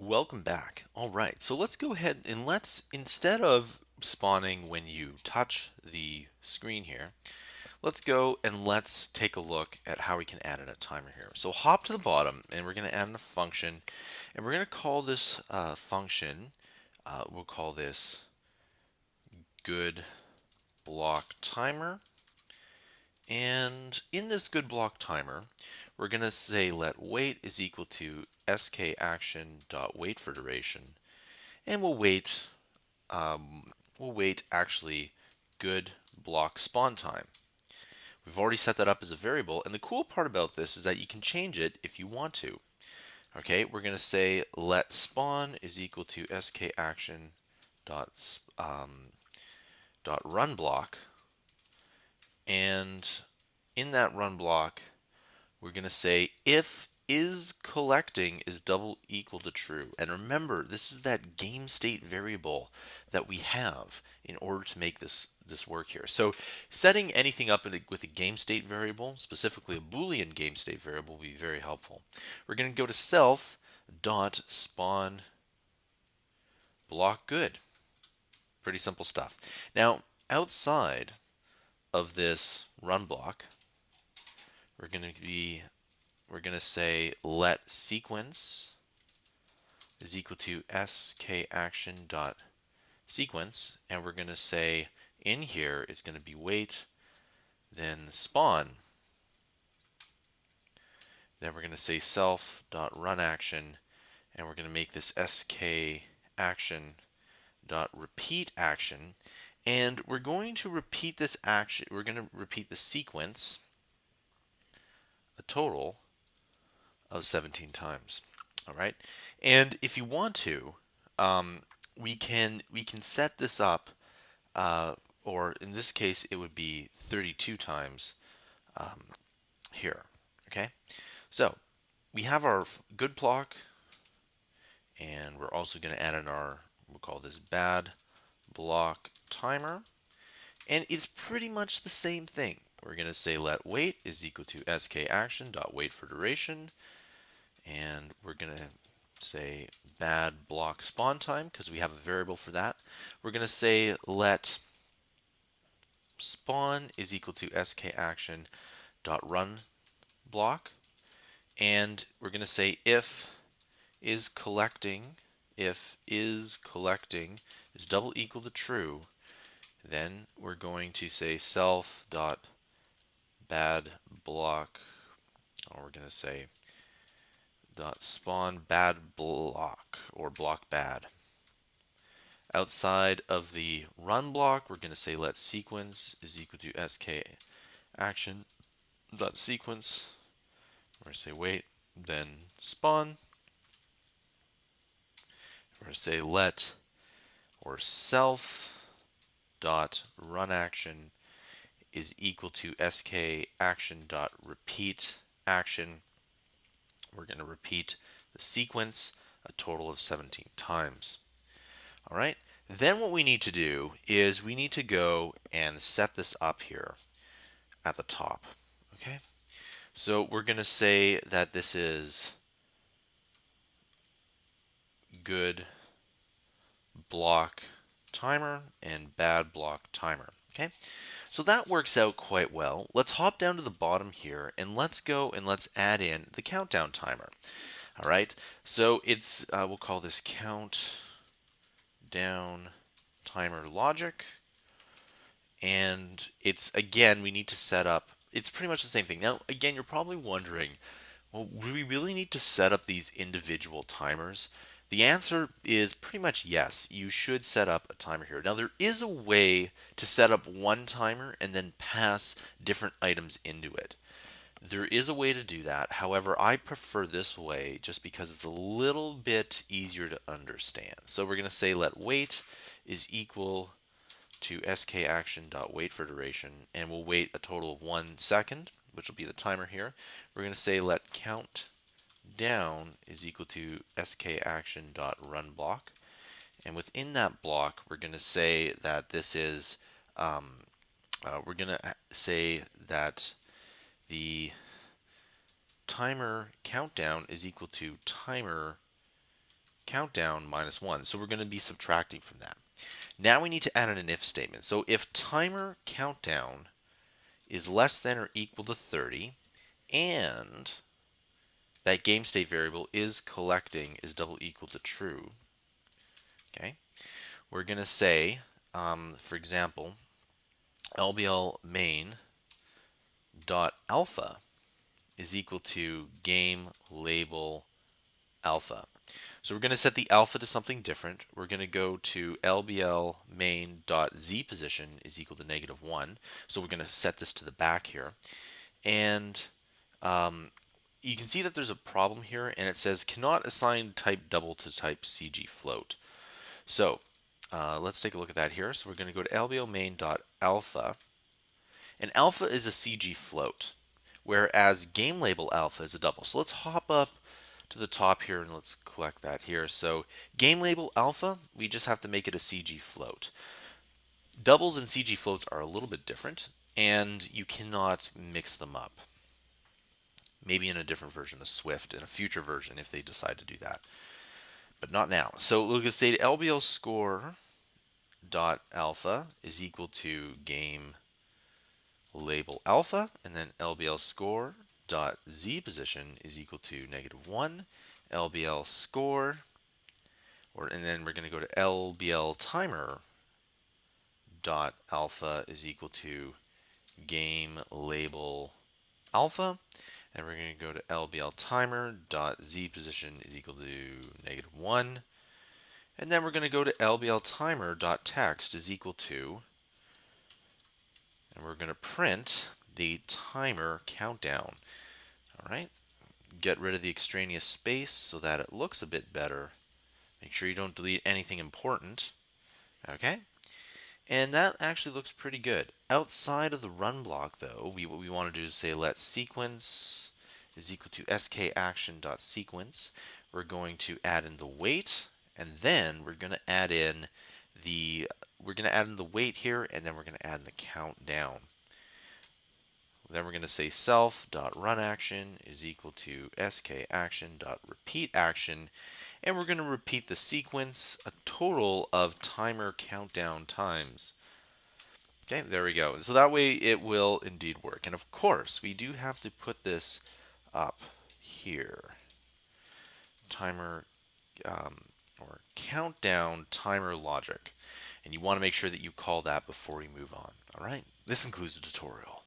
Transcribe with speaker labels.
Speaker 1: Welcome back. All right, so let's go ahead and instead of spawning when you touch the screen here, let's go and let's take a look at how we can add in a timer here. So hop to the bottom and we're going to add in a function and we're going to call this function, we'll call this good block timer. And in this good block timer, we're going to say let wait is equal to skaction.wait for duration. And we'll wait actually good block spawn time. We've already set that up as a variable, and the cool part about this is that you can change it if you want to. Okay, we're going to say let spawn is equal to skaction dot run block, and in that run block, we're going to say if is collecting is double equal to true. And remember, this is that game state variable that we have in order to make this work here. So setting anything up with a game state variable, specifically a Boolean game state variable, will be very helpful. We're going to go to self dot spawn block good. Pretty simple stuff. Now, outside of this run block, we're going to say let sequence is equal to skaction dot sequence, and we're going to say in here it's going to be wait, then spawn. Then we're going to say self dot run action, and we're going to make this skaction dot repeat action, and we're going to repeat this action. We're going to repeat the sequence a total of 17 times. All right, and if you want to, we can set this up, or in this case, it would be 32 times here. Okay, so we have our good block, and we're also going to add in our, we'll call this bad block timer, and it's pretty much the same thing. We're going to say let wait is equal to skaction dot wait for duration, and we're going to say bad block spawn time because we have a variable for that. We're going to say let spawn is equal to skaction dot run block, and we're going to say if is collecting is double equal to true, then we're going to say self dot bad block, or we're going to say dot spawn bad block or block bad. Outside of the run block, we're going to say let sequence is equal to skaction dot sequence. We're going to say wait, then spawn. We're going to say let or self dot run action is equal to skaction dot repeat action. We're going to repeat the sequence a total of 17 times. All right, then what we need to do is we need to go and set this up here at the top. Okay, so we're going to say that this is good block timer and bad block timer. Okay, so that works out quite well. Let's hop down to the bottom here and let's go and let's add in the countdown timer. All right, so it's we'll call this countdown timer logic, and it's, again, we need to set up, it's pretty much the same thing. Now again, you're probably wondering, well, do we really need to set up these individual timers? The answer is pretty much yes. You should set up a timer here. Now there is a way to set up one timer and then pass different items into it. There is a way to do that. However, I prefer this way just because it's a little bit easier to understand. So we're going to say let wait is equal to skaction.wait for duration, and we'll wait a total of 1 second, which will be the timer here. We're going to say let count down is equal to skaction.run block, and within that block we're going to say that this is we're going to say that the timer countdown is equal to timer countdown minus 1. So we're going to be subtracting from that. Now we need to add in an if statement. So if timer countdown is less than or equal to 30 and that game state variable is collecting is double equal to true, okay, we're going to say, for example, LBL main dot alpha is equal to game label alpha. So we're going to set the alpha to something different. We're going to go to LBL main dot z position is equal to -1. So we're going to set this to the back here. And you can see that there's a problem here, and it says cannot assign type double to type CG float. So let's take a look at that here. So we're going to go to LBL main dot alpha, and alpha is a CG float, whereas game label alpha is a double. So let's hop up to the top here and let's collect that here. So game label alpha, we just have to make it a CG float. Doubles and CG floats are a little bit different, and you cannot mix them up. Maybe in a different version of Swift, in a future version if they decide to do that, but not now. So we're going to say LBL score dot alpha is equal to game label alpha, and then LBL score dot z position is equal to -1. LBL score, and then we're going to go to LBL timer dot alpha is equal to game label alpha, and we're going to go to LBL timer dot z position is equal to -1, and then we're going to go to LBL timer dot text is equal to, and we're going to print the timer countdown. All right, get rid of the extraneous space so that it looks a bit better. Make sure you don't delete anything important. Okay, and that actually looks pretty good. Outside of the run block, though, what we want to do is say let sequence is equal to skaction.sequence. We're going to add in the wait, and then we're going to add in the wait here, and then we're going to add in the countdown. Then we're going to say self.runAction is equal to skaction.repeatAction, and we're going to repeat the sequence a total of timer countdown times. Okay, there we go. So that way it will indeed work. And of course, we do have to put this up here. Timer or countdown timer logic. And you want to make sure that you call that before we move on. All right, this concludes the tutorial.